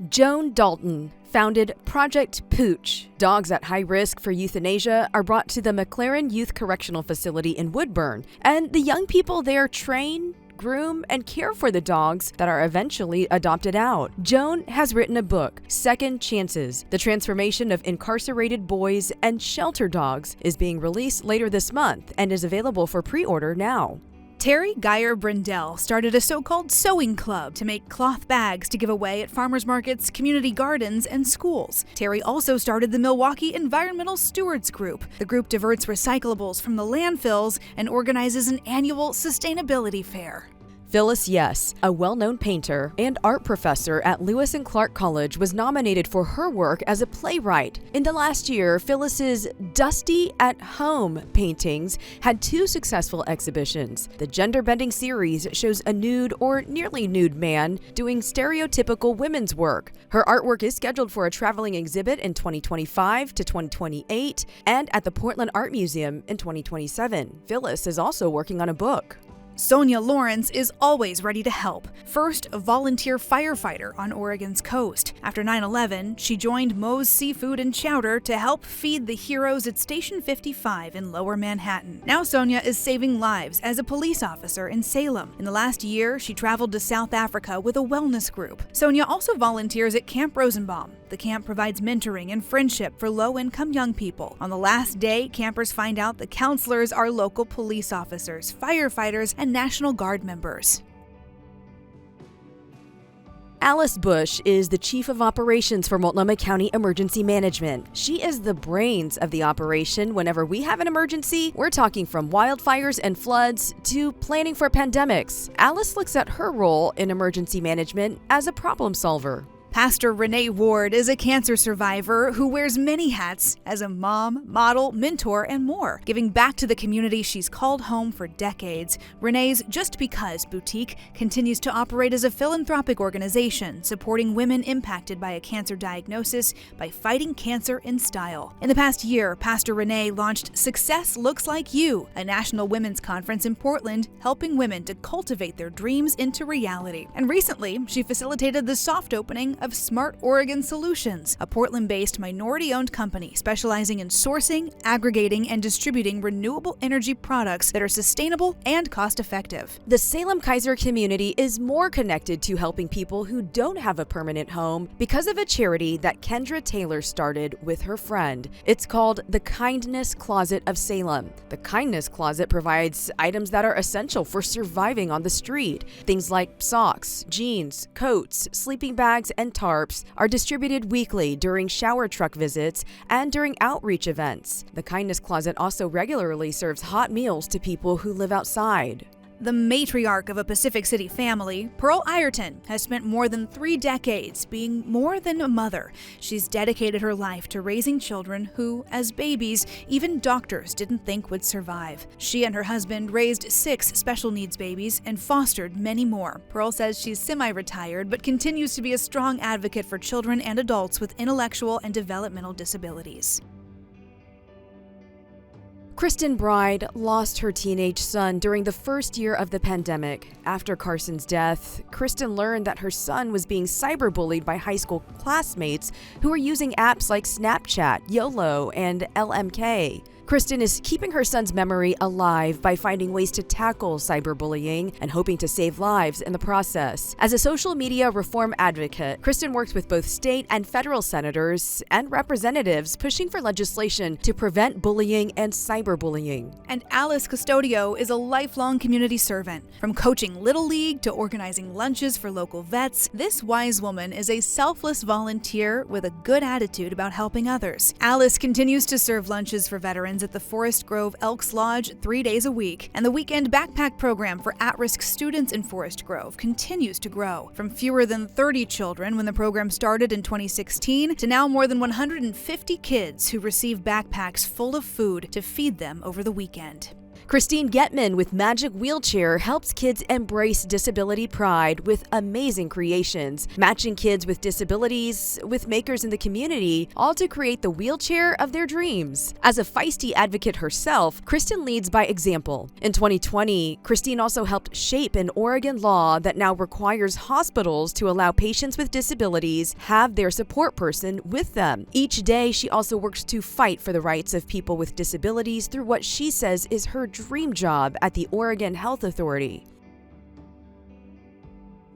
Joan Dalton founded Project Pooch. Dogs at high risk for euthanasia are brought to the McLaren Youth Correctional Facility in Woodburn, and the young people there train, groom, and care for the dogs that are eventually adopted out. Joan has written a book, Second Chances: The Transformation of Incarcerated Boys and Shelter Dogs, is being released later this month and is available for pre-order now. Terry Geyer Brindell started a so-called sewing club to make cloth bags to give away at farmers markets, community gardens, and schools. Terry also started the Milwaukee Environmental Stewards Group. The group diverts recyclables from the landfills and organizes an annual sustainability fair. Phyllis Yes, a well-known painter and art professor at Lewis and Clark College, was nominated for her work as a playwright. In the last year, Phyllis's Dusty at Home paintings had 2 successful exhibitions. The gender-bending series shows a nude or nearly nude man doing stereotypical women's work. Her artwork is scheduled for a traveling exhibit in 2025 to 2028 and at the Portland Art Museum in 2027. Phyllis is also working on a book. Sonia Lawrence is always ready to help. First, a volunteer firefighter on Oregon's coast. After 9/11, she joined Moe's Seafood and Chowder to help feed the heroes at Station 55 in Lower Manhattan. Now Sonia is saving lives as a police officer in Salem. In the last year, she traveled to South Africa with a wellness group. Sonia also volunteers at Camp Rosenbaum. The camp provides mentoring and friendship for low-income young people. On the last day, campers find out the counselors are local police officers, firefighters, and National Guard members. Alice Bush is the Chief of Operations for Multnomah County Emergency Management. She is the brains of the operation. Whenever we have an emergency, we're talking from wildfires and floods to planning for pandemics. Alice looks at her role in emergency management as a problem solver. Pastor Renee Ward is a cancer survivor who wears many hats as a mom, model, mentor, and more, giving back to the community she's called home for decades. Renee's Just Because boutique continues to operate as a philanthropic organization supporting women impacted by a cancer diagnosis by fighting cancer in style. In the past year, Pastor Renee launched Success Looks Like You, a national women's conference in Portland, helping women to cultivate their dreams into reality. And recently, she facilitated the soft opening of Smart Oregon Solutions, a Portland-based minority-owned company specializing in sourcing, aggregating, and distributing renewable energy products that are sustainable and cost-effective. The Salem-Keizer community is more connected to helping people who don't have a permanent home because of a charity that Kendra Taylor started with her friend. It's called the Kindness Closet of Salem. The Kindness Closet provides items that are essential for surviving on the street. Things like socks, jeans, coats, sleeping bags, and tarps are distributed weekly during shower truck visits and during outreach events. The Kindness Closet also regularly serves hot meals to people who live outside. The matriarch of a Pacific City family, Pearl Ireton, has spent more than 3 decades being more than a mother. She's dedicated her life to raising children who, as babies, even doctors didn't think would survive. She and her husband raised 6 special needs babies and fostered many more. Pearl says she's semi-retired but continues to be a strong advocate for children and adults with intellectual and developmental disabilities. Kristen Bride lost her teenage son during the first year of the pandemic. After Carson's death, Kristen learned that her son was being cyberbullied by high school classmates who were using apps like Snapchat, YOLO, and LMK. Kristen is keeping her son's memory alive by finding ways to tackle cyberbullying and hoping to save lives in the process. As a social media reform advocate, Kristen works with both state and federal senators and representatives pushing for legislation to prevent bullying and cyberbullying. And Alice Custodio is a lifelong community servant. From coaching Little League to organizing lunches for local vets, this wise woman is a selfless volunteer with a good attitude about helping others. Alice continues to serve lunches for veterans at the Forest Grove Elks Lodge 3 days a week, and the weekend backpack program for at-risk students in Forest Grove continues to grow. From fewer than 30 children when the program started in 2016 to now more than 150 kids who receive backpacks full of food to feed them over the weekend. Christine Getman with Magic Wheelchair helps kids embrace disability pride with amazing creations, matching kids with disabilities with makers in the community, all to create the wheelchair of their dreams. As a feisty advocate herself, Kristen leads by example. In 2020, Christine also helped shape an Oregon law that now requires hospitals to allow patients with disabilities have their support person with them. Each day, she also works to fight for the rights of people with disabilities through what she says is her dream job at the Oregon Health Authority.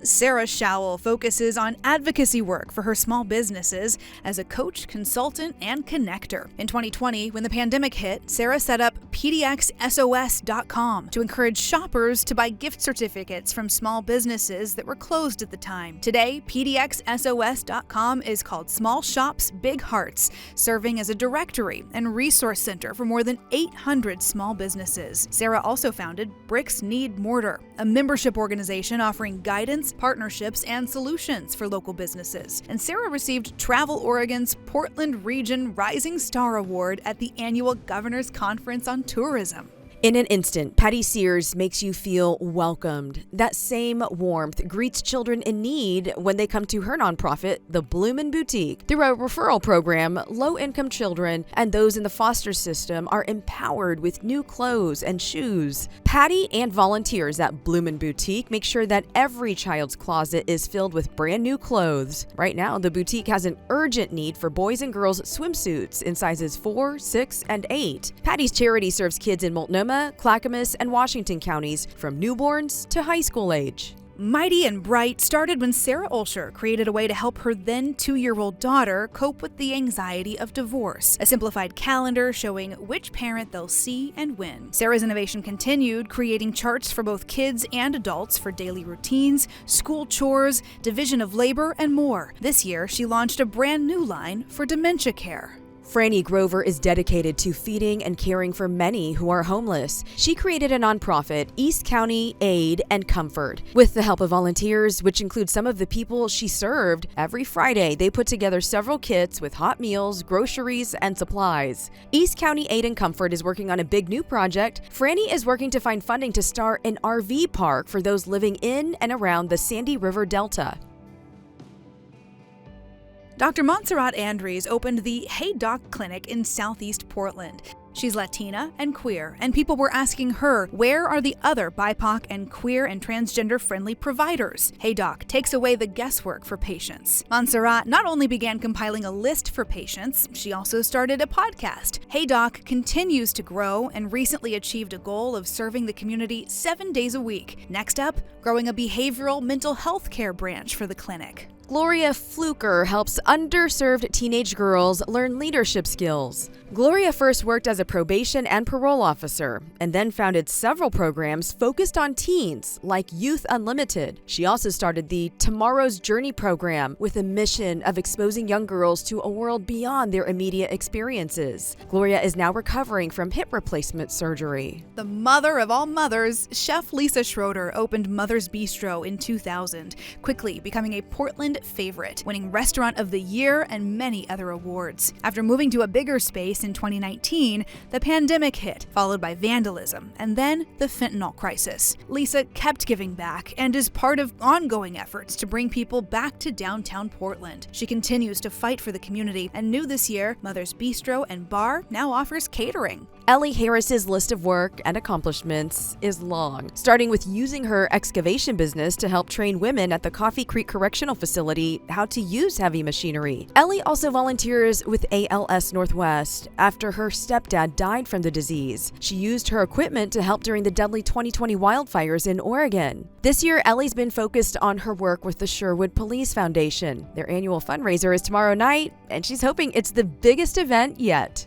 Sarah Schowell focuses on advocacy work for her small businesses as a coach, consultant, and connector. In 2020, when the pandemic hit, Sarah set up pdxsos.com to encourage shoppers to buy gift certificates from small businesses that were closed at the time. Today, pdxsos.com is called Small Shops, Big Hearts, serving as a directory and resource center for more than 800 small businesses. Sarah also founded Bricks Need Mortar, a membership organization offering guidance, partnerships, and solutions for local businesses. And Sarah received Travel Oregon's Portland Region Rising Star Award at the annual Governor's Conference on Tourism. In an instant, Patty Sears makes you feel welcomed. That same warmth greets children in need when they come to her nonprofit, the Bloomin' Boutique. Through a referral program, low-income children and those in the foster system are empowered with new clothes and shoes. Patty and volunteers at Bloomin' Boutique make sure that every child's closet is filled with brand new clothes. Right now, the boutique has an urgent need for boys and girls swimsuits in sizes 4, 6, and 8. Patty's charity serves kids in Multnomah, Clackamas, and Washington counties from newborns to high school age. Mighty and Bright started when Sarah Olsher created a way to help her then 2-year-old daughter cope with the anxiety of divorce, a simplified calendar showing which parent they'll see and when. Sarah's innovation continued, creating charts for both kids and adults for daily routines, school chores, division of labor, and more. This year, she launched a brand new line for dementia care. Franny Grover is dedicated to feeding and caring for many who are homeless. She created a nonprofit, East County Aid and Comfort. With the help of volunteers, which include some of the people she served, every Friday they put together several kits with hot meals, groceries, and supplies. East County Aid and Comfort is working on a big new project. Franny is working to find funding to start an RV park for those living in and around the Sandy River Delta. Dr. Montserrat Andries opened the Hey Doc Clinic in Southeast Portland. She's Latina and queer, and people were asking her, where are the other BIPOC and queer and transgender-friendly providers? Hey Doc takes away the guesswork for patients. Montserrat not only began compiling a list for patients, she also started a podcast. Hey Doc continues to grow and recently achieved a goal of serving the community 7 days a week. Next up, growing a behavioral mental health care branch for the clinic. Gloria Fluker helps underserved teenage girls learn leadership skills. Gloria first worked as a probation and parole officer, and then founded several programs focused on teens, like Youth Unlimited. She also started the Tomorrow's Journey program with a mission of exposing young girls to a world beyond their immediate experiences. Gloria is now recovering from hip replacement surgery. The mother of all mothers, Chef Lisa Schroeder opened Mother's Bistro in 2000, quickly becoming a Portland favorite, winning Restaurant of the Year and many other awards. After moving to a bigger space in 2019, the pandemic hit, followed by vandalism, and then the fentanyl crisis. Lisa kept giving back and is part of ongoing efforts to bring people back to downtown Portland. She continues to fight for the community, and new this year, Mother's Bistro and Bar now offers catering. Ellie Harris's list of work and accomplishments is long, starting with using her excavation business to help train women at the Coffee Creek Correctional Facility how to use heavy machinery. Ellie also volunteers with ALS Northwest after her stepdad died from the disease. She used her equipment to help during the deadly 2020 wildfires in Oregon. This year, Ellie's been focused on her work with the Sherwood Police Foundation. Their annual fundraiser is tomorrow night, and she's hoping it's the biggest event yet.